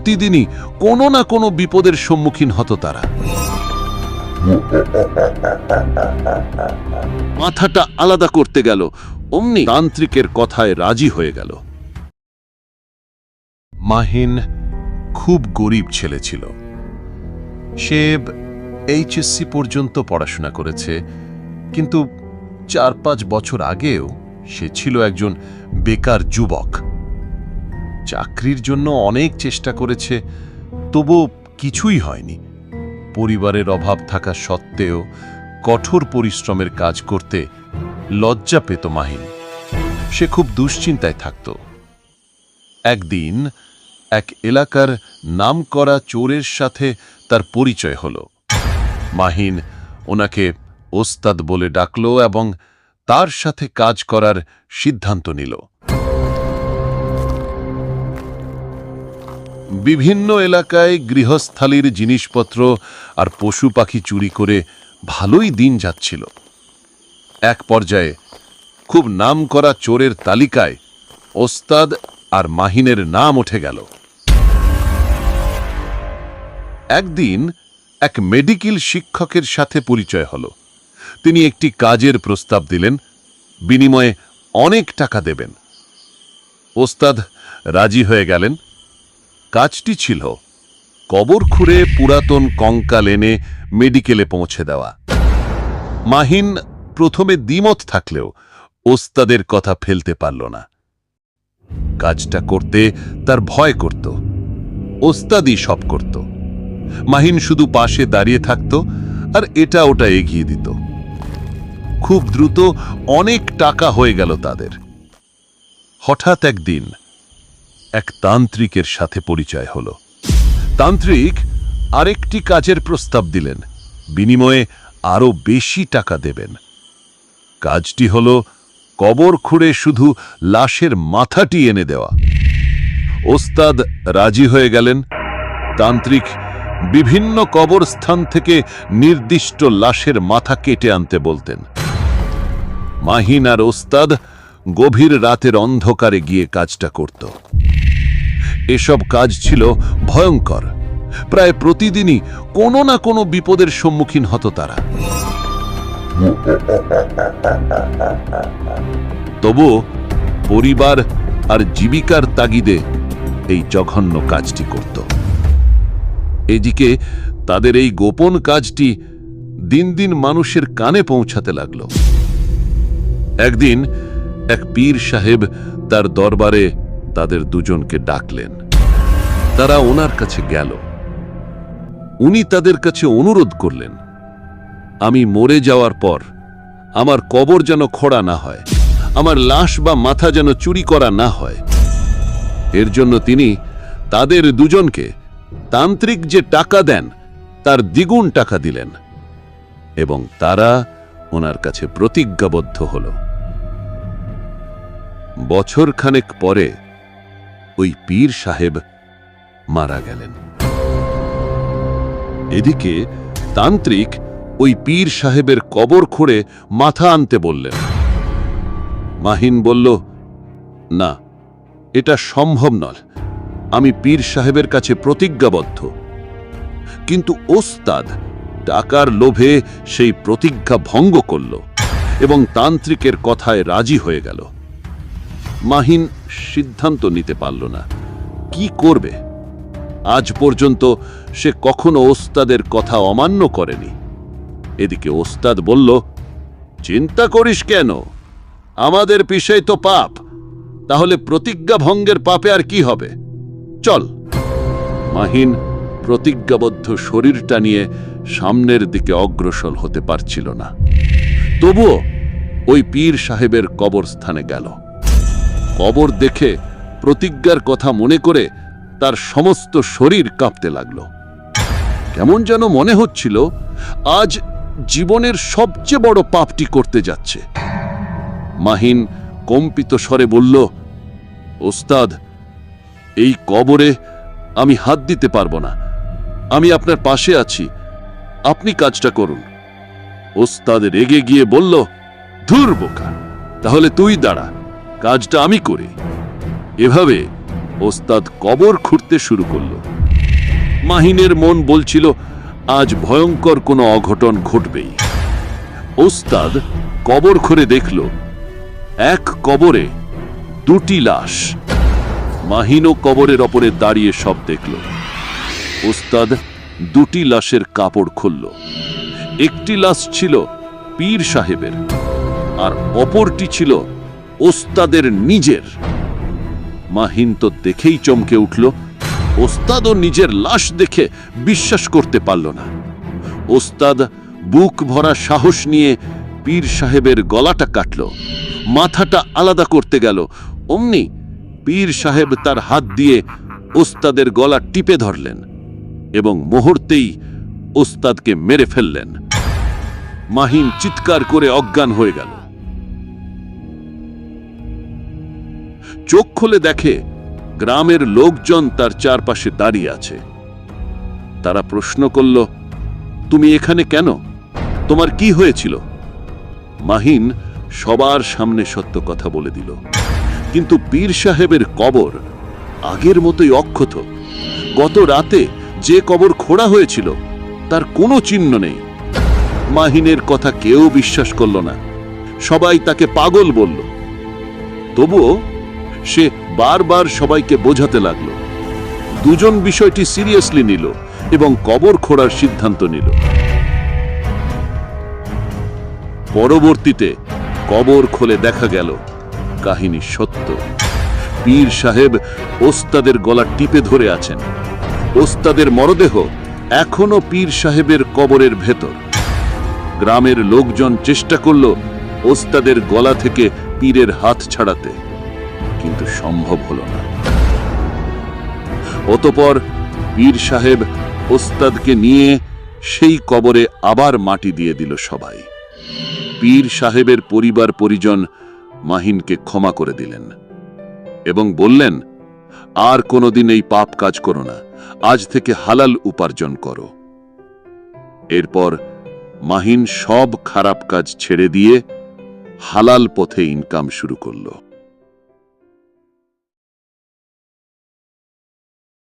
প্রতিদিনই কোনো না কোনো বিপদের সম্মুখীন হতো তারা। মাথাটা আলাদা করতে গেল, অমনি তান্ত্রিকের কথায় রাজি হয়ে গেল। মাহিন খুব গরিব ছেলে ছিল। সে এইচএসসি পর্যন্ত পড়াশোনা করেছে, কিন্তু 4-5 বছর আগেও সে ছিল একজন বেকার যুবক। চাকরির জন্য অনেক চেষ্টা করেছে, তবু কিছুই হয়নি। পরিবারের অভাব থাকা সত্ত্বেও কঠোর পরিশ্রমের কাজ করতে লজ্জা পেত মাহিন। সে খুব দুশ্চিন্তায় থাকত। একদিন এক এলাকার নামকরা চোরের সাথে তার পরিচয় হল। মাহিন ওনাকে ওস্তাদ বলে ডাকল এবং তার সাথে কাজ করার সিদ্ধান্ত নিল। বিভিন্ন এলাকায় গৃহস্থালির জিনিসপত্র আর পশু পাখি চুরি করে ভালোই দিন যাচ্ছিল। এক পর্যায়ে খুব নামকরা চোরের তালিকায় ওস্তাদ আর মাহিনের নাম উঠে গেল। একদিন এক মেডিকেল শিক্ষকের সাথে পরিচয় হল। তিনি একটি কাজের প্রস্তাব দিলেন, বিনিময়ে অনেক টাকা দেবেন। ওস্তাদ রাজি হয়ে গেলেন। কাজটি ছিল কবর খুঁড়ে পুরাতন কঙ্কাল এনে মেডিকেলে পৌঁছে দেওয়া। মাহিন প্রথমে দ্বিমত থাকলেও ওস্তাদের কথা ফেলতে পারল না। কাজটা করতে তার ভয় করত। ওস্তাদই সব করত। মাহিন শুধু পাশে দাঁড়িয়ে থাকত আর এটা ওটা এগিয়ে দিত। খুব দ্রুত অনেক টাকা হয়ে গেল তাদের। হঠাৎ একদিন এক তান্ত্রিকের সাথে পরিচয় হল। তান্ত্রিক আরেকটি কাজের প্রস্তাব দিলেন, বিনিময়ে আরো বেশি টাকা দেবেন। কাজটি হল কবর খুঁড়ে শুধু লাশের মাথাটি এনে দেওয়া। ওস্তাদ রাজি হয়ে গেলেন। তান্ত্রিক বিভিন্ন কবরস্থান থেকে নির্দিষ্ট লাশের মাথা কেটে আনতে বলতেন। মাহিন আর ওস্তাদ গভীর রাতের অন্ধকারে গিয়ে কাজটা করত। এসব কাজ ছিল ভয়ঙ্কর। প্রায় প্রতিদিনই কোনো না কোনো বিপদের সম্মুখীন হতো তারা। তবুও পরিবার আর জীবিকার তাগিদে এই জঘন্য কাজটি করত। এদিকে তাদের এই গোপন কাজটি দিন দিন মানুষের কানে পৌঁছাতে লাগল। একদিন এক পীর সাহেব তার দরবারে তাদের দুজনকে ডাকলেন। তারা ওনার কাছে গেল। উনি তাদের কাছে অনুরোধ করলেন, আমি মরে যাওয়ার পর আমার কবর যেন খোঁড়া না হয়, আমার লাশ বা মাথা যেন চুরি করা না হয়। এর জন্য তিনি তাদের দুজনকে তান্ত্রিক যে টাকা দেন তার দ্বিগুণ টাকা দিলেন এবং তারা ওনার কাছে প্রতিজ্ঞাবদ্ধ হল। বছরখানেক পরে ওই পীর সাহেব মারা গেলেন। এদিকে তান্ত্রিক ওই পীর সাহেবের কবর খুঁড়ে মাথা আনতে বললেন। মাহিন বলল, না, এটা সম্ভব নয়, আমি পীর সাহেবের কাছে প্রতিজ্ঞাবদ্ধ। কিন্তু ওস্তাদ টাকার লোভে সেই প্রতিজ্ঞা ভঙ্গ করল এবং তান্ত্রিকের কথায় রাজি হয়ে গেল। মাহিন সিদ্ধান্ত নিতে পারল না কি করবে। আজ পর্যন্ত সে কখনো ওস্তাদের কথা অমান্য করেনি। এদিকে ওস্তাদ বলল, চিন্তা করিস কেন, আমাদের পিছাই তো পাপ, তাহলে প্রতিজ্ঞা ভঙ্গের পাপে আর কি হবে, চল। মাহিন প্রতিজ্ঞাবদ্ধ শরীরটা নিয়ে সামনের দিকে অগ্রসর হতে পারছিল না। তবুও ওই পীর সাহেবের কবরস্থানে গেল। কবর দেখে প্রতিজ্ঞার কথা মনে করে তার সমস্ত শরীর কাঁপতে লাগল। কেমন যেন মনে হচ্ছিল আজ জীবনের সবচেয়ে বড় পাপটি করতে যাচ্ছে। মাহিন কম্পিত স্বরে বলল, ওস্তাদ, এই কবরে আমি হাত দিতে পারবো না, আমি আপনার পাশে আছি, আপনি কাজটা করুন। ওস্তাদ রেগে গিয়ে বলল, ধুর বোকা, তাহলে তুই দাঁড়া, কাজটা আমি করি। এভাবে ওস্তাদ কবর খুঁড়তে শুরু করলো। মাহিনের মন বলছিল আজ ভয়ঙ্কর কোনো অঘটন ঘটবেই। ওস্তাদ কবর খুঁড়ে দেখল এক কবরে দুটি লাশ। মাহিনও কবরের ওপরে দাঁড়িয়ে সব দেখল। ওস্তাদ দুটি লাশের কাপড় খুলল। একটি লাশ ছিল পীর সাহেবের, আর অপরটি ছিল ওস্তাদের নিজের। মাহিন তো দেখেই চমকে উঠল। ওস্তাদও নিজের লাশ দেখে বিশ্বাস করতে পারল না। ওস্তাদ বুক ভরা সাহস নিয়ে পীর সাহেবের গলাটা কাটল, মাথাটা আলাদা করতে গেল। অমনি পীর সাহেব তার হাত দিয়ে ওস্তাদের গলা টিপে ধরলেন এবং মুহূর্তেই ওস্তাদকে মেরে ফেললেন। মাহিন চিৎকার করে অজ্ঞান হয়ে গেল। চোখ খুলে দেখে গ্রামের লোকজন তার চারপাশে দাঁড়িয়ে আছে। তারা প্রশ্ন করল, তুমি এখানে কেন? তোমার কি হয়েছিল? মাহিন সবার সামনে সত্য কথা বলে দিল। কিন্তু পীর সাহেবের কবর আগের মতোই অক্ষত। গত রাতে যে কবর খোঁড়া হয়েছিল তার কোনো চিহ্ন নেই। মাহিনের কথা কেউ বিশ্বাস করল না। সবাই তাকে পাগল বলল। তবুও সে বারবার সবাইকে বোঝাতে লাগল। দুজন বিষয়টি সিরিয়াসলি নিল এবং কবর খোঁড়ার সিদ্ধান্ত নিল। পরবর্তীতে কবর খুলে দেখা গেল কাহিনী সত্য। পীর সাহেব ওস্তাদের গলা টিপে ধরে আছেন। ওস্তাদের মরদেহ এখনো পীর সাহেবের কবরের ভেতর। গ্রামের লোকজন চেষ্টা করল ওস্তাদের গলা থেকে পীরের হাত ছাড়াতে, কিন্তু সম্ভব হলো না। অতঃপর পীর সাহেব ওস্তাদকে নিয়ে সেই কবরে আবার মাটি দিয়ে দিল সবাই। পীর সাহেবের পরিবার পরিজন মাহিনকে ক্ষমা করে দিলেন এবং বললেন, আর কোনোদিন এই পাপ কাজ করো না, আজ থেকে হালাল উপার্জন করো। এরপর মাহিন সব খারাপ কাজ ছেড়ে দিয়ে হালাল পথে ইনকাম শুরু করল।